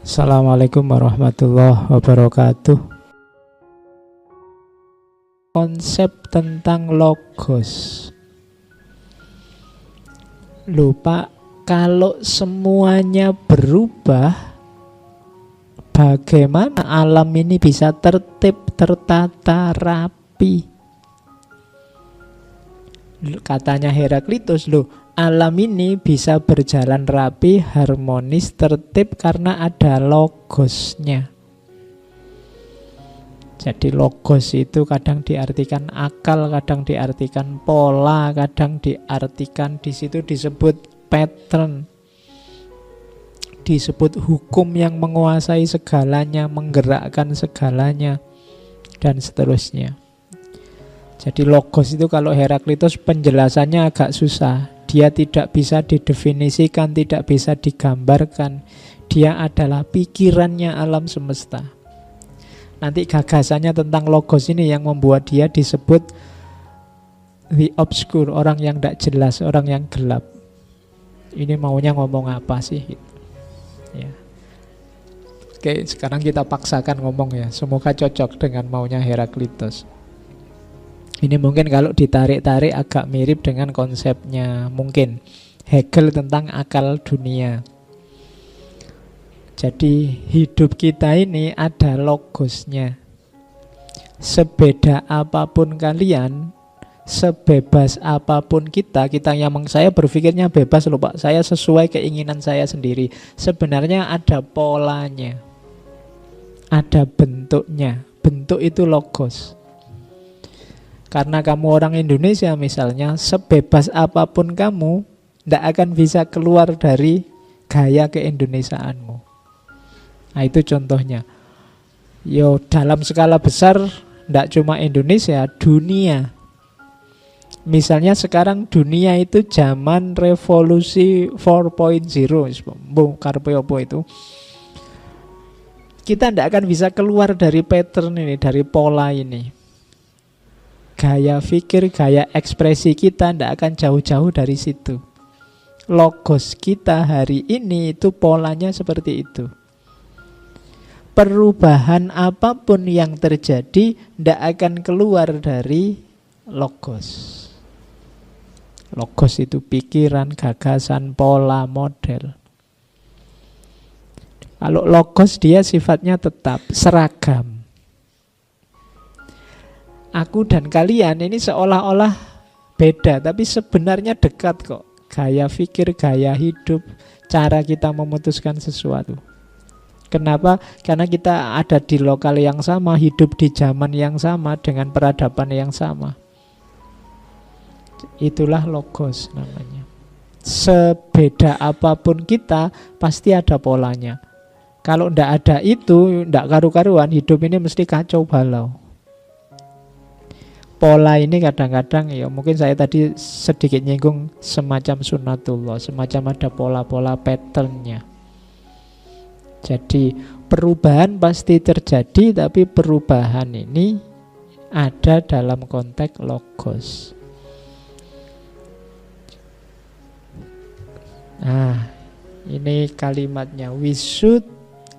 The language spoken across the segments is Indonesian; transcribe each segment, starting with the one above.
Assalamualaikum warahmatullahi wabarakatuh. Konsep tentang logos. Lupa, kalau semuanya berubah, bagaimana alam ini bisa tertib, tertata, rapi? Katanya Heraklitus, alam ini bisa berjalan rapi, harmonis, tertib karena ada logosnya. Jadi logos itu kadang diartikan akal, kadang diartikan pola, kadang diartikan di situ disebut pattern, disebut hukum yang menguasai segalanya, menggerakkan segalanya, dan seterusnya. Jadi logos itu kalau Heraklitus penjelasannya agak susah. Dia tidak bisa didefinisikan, tidak bisa digambarkan. Dia adalah pikirannya alam semesta. Nanti gagasannya tentang logos ini yang membuat dia disebut the obscure, orang yang tidak jelas, orang yang gelap. Ini maunya ngomong apa sih? Ya. Oke, sekarang kita paksakan ngomong ya. Semoga cocok dengan maunya Heraklitus. Ini mungkin kalau ditarik-tarik agak mirip dengan konsepnya mungkin Hegel tentang akal dunia. Jadi hidup kita ini ada logosnya. Sebeda apapun kalian, sebebas apapun kita yang saya berpikirnya bebas loh Pak, saya sesuai keinginan saya sendiri. Sebenarnya ada polanya, ada bentuknya. Bentuk itu logos. Karena kamu orang Indonesia misalnya, sebebas apapun kamu, tidak akan bisa keluar dari gaya keindonesiaanmu. Nah itu contohnya. Dalam skala besar, tidak cuma Indonesia, dunia. Misalnya sekarang dunia itu zaman revolusi 4.0, karpe apa itu. Kita tidak akan bisa keluar dari pattern ini, dari pola ini. Gaya pikir, gaya ekspresi kita tidak akan jauh-jauh dari situ. Logos kita hari ini itu polanya seperti itu. Perubahan apapun yang terjadi tidak akan keluar dari logos. Logos itu pikiran, gagasan, pola, model. Kalau logos dia sifatnya tetap seragam. Aku dan kalian ini seolah-olah beda, tapi sebenarnya dekat kok. Gaya pikir, gaya hidup, cara kita memutuskan sesuatu. Kenapa? Karena kita ada di lokal yang sama, hidup di zaman yang sama, dengan peradaban yang sama. Itulah logos namanya. Sebeda apapun kita, pasti ada polanya. Kalau ndak ada itu, ndak karu-karuan, hidup ini mesti kacau balau. Pola ini kadang-kadang ya mungkin saya tadi sedikit nyinggung semacam sunatullah, semacam ada pola-pola patternnya. Jadi perubahan pasti terjadi, tapi perubahan ini ada dalam konteks logos. Nah, ini kalimatnya. We should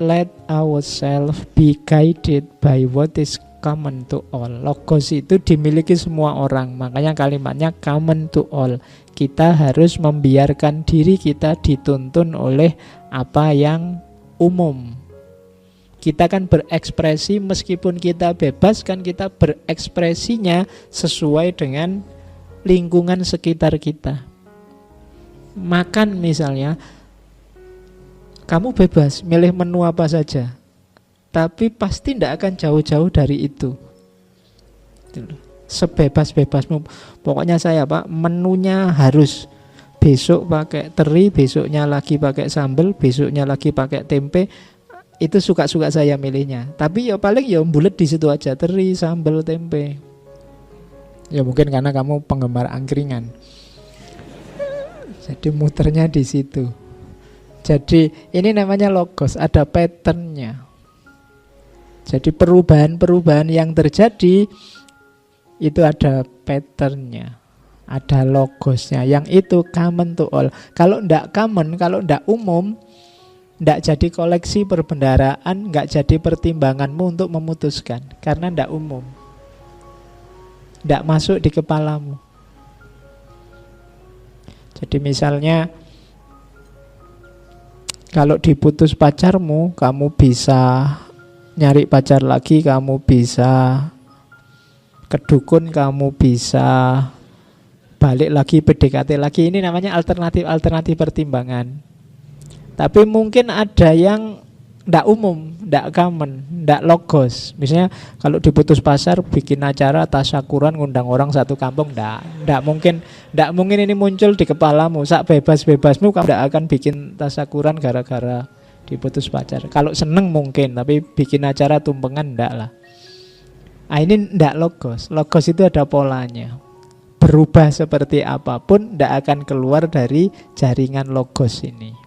let ourselves be guided by what is common to all. Logos itu dimiliki semua orang. Makanya kalimatnya common to all. Kita harus membiarkan diri kita dituntun oleh apa yang umum. Kita kan berekspresi, meskipun kita bebas, kan kita berekspresinya sesuai dengan lingkungan sekitar kita. Makan misalnya, kamu bebas milih menu apa saja, tapi pasti tidak akan jauh-jauh dari itu. Sebebas-bebasmu. Pokoknya saya Pak, menunya harus besok pakai teri, besoknya lagi pakai sambal, besoknya lagi pakai tempe. Itu suka-suka saya milihnya. Tapi ya paling ya bulet di situ aja, teri, sambal, tempe. Ya mungkin karena kamu penggemar angkringan. Jadi muternya di situ. Jadi ini namanya logos, ada patternnya. Jadi perubahan-perubahan yang terjadi itu ada patternnya, ada logosnya, yang itu common to all. Kalau ndak common, kalau ndak umum, Ndak jadi koleksi perbendaharaan, nggak jadi pertimbanganmu untuk memutuskan, karena ndak umum, ndak masuk di kepalamu. Jadi misalnya kalau diputus pacarmu, kamu bisa nyari pacar lagi, kamu bisa ke dukun, kamu bisa balik lagi, PDKT lagi. Ini namanya alternatif pertimbangan. Tapi mungkin ada yang ndak umum, ndak common, ndak logos. Misalnya kalau diputus pacar, bikin acara tasyakuran, ngundang orang satu kampung, ndak mungkin ini muncul di kepalamu. Sak bebas-bebasmu kamu ndak akan bikin tasyakuran gara-gara diputus pacar. Kalau seneng mungkin, tapi bikin acara tumpengan ndak lah. Ah, ini ndak logos. Logos itu ada polanya. Berubah seperti apapun ndak akan keluar dari jaringan logos ini.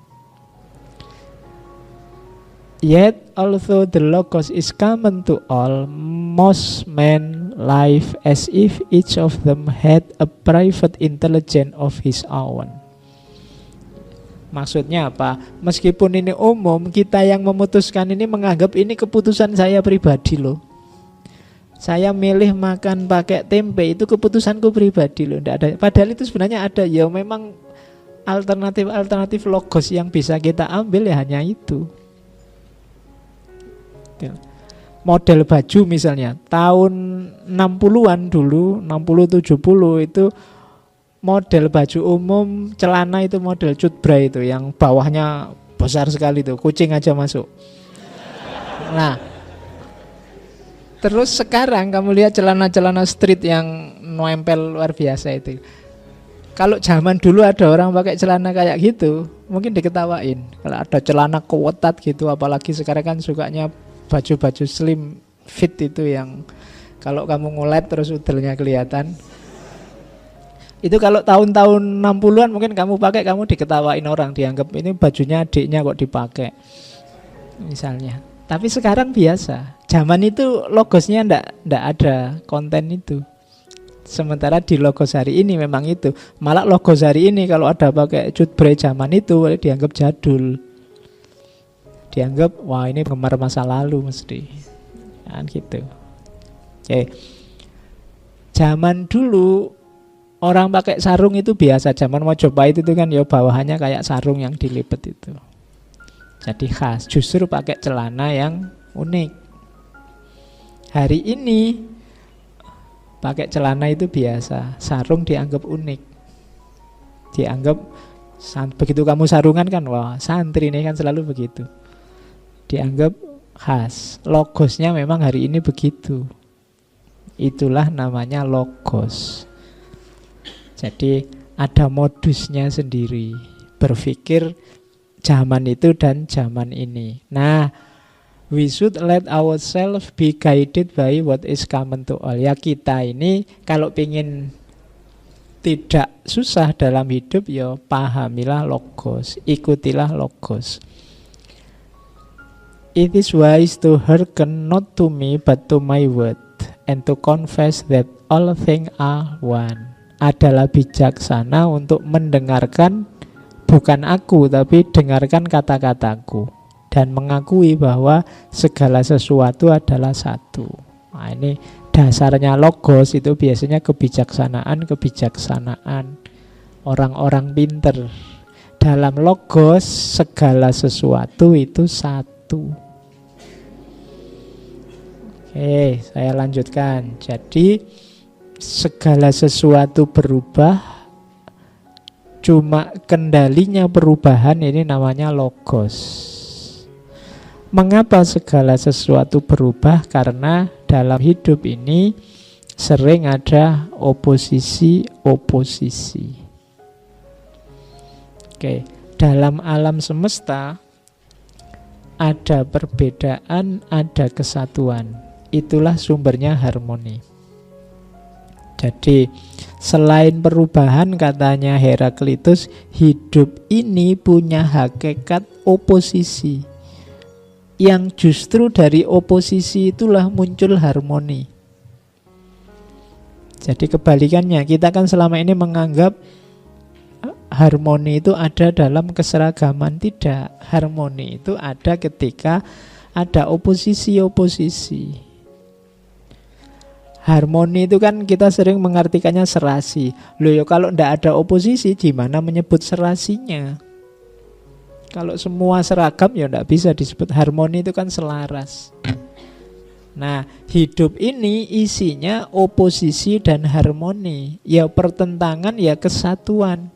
Yet, although the logos is common to all, most men live as if each of them had a private intelligence of his own. Maksudnya apa? Meskipun ini umum, kita yang memutuskan ini menganggap ini keputusan saya pribadi loh. Saya milih makan pakai tempe, itu keputusanku pribadi loh. Nggak ada. Padahal itu sebenarnya ada. Ya memang alternatif logos yang bisa kita ambil ya hanya itu. Model baju misalnya tahun 60-an dulu, 60-70 itu model baju umum, celana itu model cutbray itu yang bawahnya besar sekali tuh, kucing aja masuk. Nah, terus sekarang kamu lihat celana-celana street yang nempel luar biasa itu. Kalau zaman dulu ada orang pakai celana kayak gitu, mungkin diketawain. Kalau ada celana kewetat gitu, apalagi sekarang kan sukanya baju-baju slim fit itu yang kalau kamu ngulet terus udelnya kelihatan. Itu kalau tahun-tahun 60-an mungkin kamu pakai, kamu diketawain orang, dianggap ini bajunya adiknya kok dipakai misalnya. Tapi sekarang biasa. Zaman itu logosnya ndak ada konten itu. Sementara di logos hari ini memang itu. Malah logos hari ini kalau ada pakai cutbray zaman itu dianggap jadul. Dianggap wah ini penggemar masa lalu mesti kan gitu. Oke. Zaman dulu orang pakai sarung itu biasa. Zaman Majapahit itu kan ya bawahannya kayak sarung yang dilipet itu. Jadi khas. Justru pakai celana yang unik. Hari ini pakai celana itu biasa. Sarung dianggap unik. Dianggap begitu kamu sarungan kan wah santri ini kan selalu begitu. Dianggap khas. Logosnya memang hari ini begitu. Itulah namanya logos. Jadi ada modusnya sendiri. Berpikir zaman itu dan zaman ini. Nah, we should let ourselves be guided by what is common to all. Ya kita ini kalau ingin tidak susah dalam hidup ya pahamilah logos. Ikutilah logos. It is wise to hearken not to me but to my word, and to confess that all things are one. Adalah bijaksana untuk mendengarkan bukan aku tapi dengarkan kata-kataku dan mengakui bahwa segala sesuatu adalah satu. Nah, ini dasarnya logos itu biasanya kebijaksanaan orang-orang pinter. Dalam logos segala sesuatu itu satu. Oke, saya lanjutkan. Jadi segala sesuatu berubah, cuma kendalinya perubahan ini namanya logos. Mengapa segala sesuatu berubah? Karena dalam hidup ini sering ada oposisi-oposisi. Oke, dalam alam semesta ada perbedaan, ada kesatuan. Itulah sumbernya harmoni. Jadi selain perubahan katanya Heraklitus, hidup ini punya hakikat oposisi. Yang justru dari oposisi itulah muncul harmoni. Jadi kebalikannya, kita kan selama ini menganggap harmoni itu ada dalam keseragaman. Tidak. Harmoni itu ada ketika ada oposisi-oposisi. Harmoni itu kan kita sering mengartikannya serasi. Loh ya, kalau ndak ada oposisi, gimana menyebut serasinya? Kalau semua seragam ya ndak bisa disebut harmoni, itu kan selaras. Nah, hidup ini isinya oposisi dan harmoni. Ya pertentangan, ya kesatuan.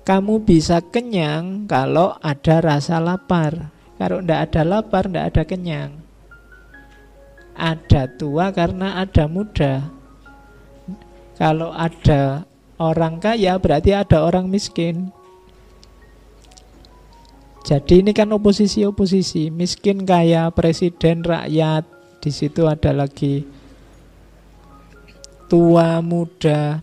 Kamu bisa kenyang kalau ada rasa lapar. Kalau ndak ada lapar, ndak ada kenyang. Ada tua karena ada muda. Kalau ada orang kaya berarti ada orang miskin. Jadi ini kan oposisi-oposisi, miskin, kaya, presiden, rakyat. Di situ ada lagi tua, muda,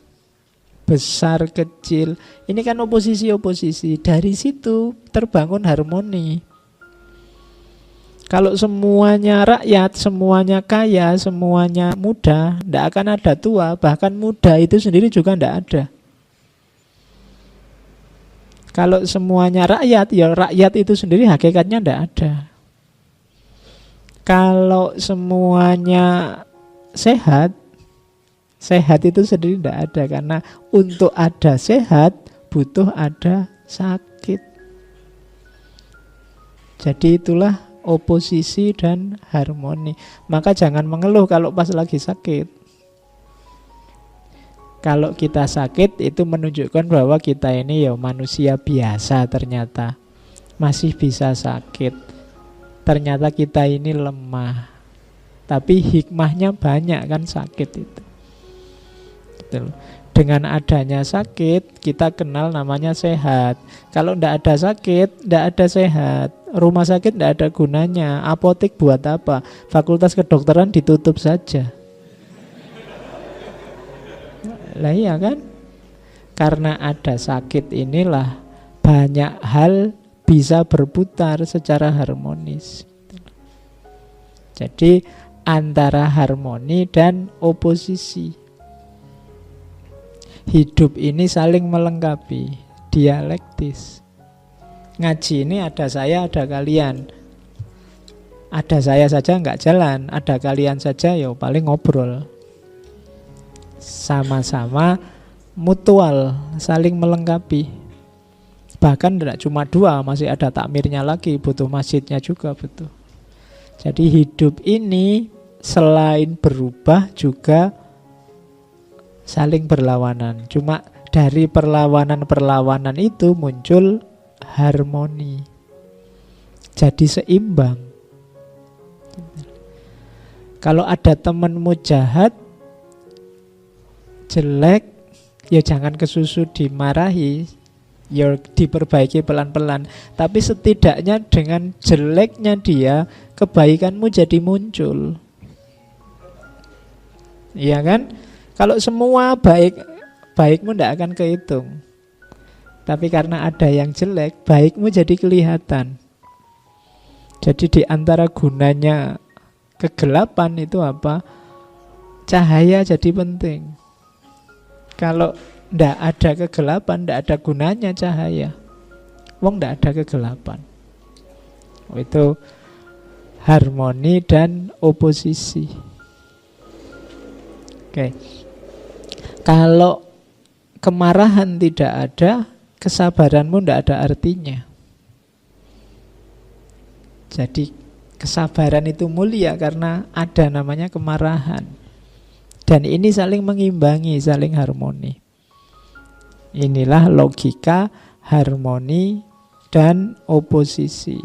besar, kecil. Ini kan oposisi-oposisi. Dari situ terbangun harmoni. Kalau semuanya rakyat, semuanya kaya, semuanya muda, tidak akan ada tua. Bahkan muda itu sendiri juga tidak ada. Kalau semuanya rakyat, ya rakyat itu sendiri hakikatnya tidak ada. Kalau semuanya sehat, sehat itu sendiri tidak ada. Karena untuk ada sehat, butuh ada sakit. Jadi itulah oposisi dan harmoni. Maka jangan mengeluh kalau pas lagi sakit. Kalau kita sakit itu menunjukkan bahwa kita ini ya manusia biasa ternyata. Masih bisa sakit. Ternyata kita ini lemah. Tapi hikmahnya banyak kan sakit itu. Betul. Dengan adanya sakit kita kenal namanya sehat. Kalau tidak ada sakit, tidak ada sehat. Rumah sakit tidak ada gunanya. Apotek buat apa? Fakultas kedokteran ditutup saja. Lah iya kan? Karena ada sakit inilah banyak hal bisa berputar secara harmonis. Jadi antara harmoni dan oposisi. Hidup ini saling melengkapi, dialektis. Ngaji ini ada saya, ada kalian. Ada saya saja nggak jalan, ada kalian saja ya paling ngobrol. Sama-sama mutual, saling melengkapi. Bahkan tidak cuma dua, masih ada takmirnya lagi, butuh masjidnya juga butuh. Jadi hidup ini selain berubah juga saling berlawanan. Cuma dari perlawanan-perlawanan itu muncul harmoni. Jadi seimbang. Kalau ada temanmu jahat, jelek, ya jangan kesusu dimarahi, ya diperbaiki pelan-pelan. Tapi setidaknya dengan jeleknya dia, kebaikanmu jadi muncul. Iya kan? Kalau semua baik, baikmu tidak akan kehitung. Tapi karena ada yang jelek, baikmu jadi kelihatan. Jadi di antara gunanya kegelapan itu apa? Cahaya jadi penting. Kalau tidak ada kegelapan, tidak ada gunanya cahaya. Wong tidak ada kegelapan. Itu harmoni dan oposisi. Oke. Kalau kemarahan tidak ada, kesabaranmu tidak ada artinya. Jadi kesabaran itu mulia karena ada namanya kemarahan. Dan ini saling mengimbangi, saling harmoni. Inilah logika harmoni dan oposisi.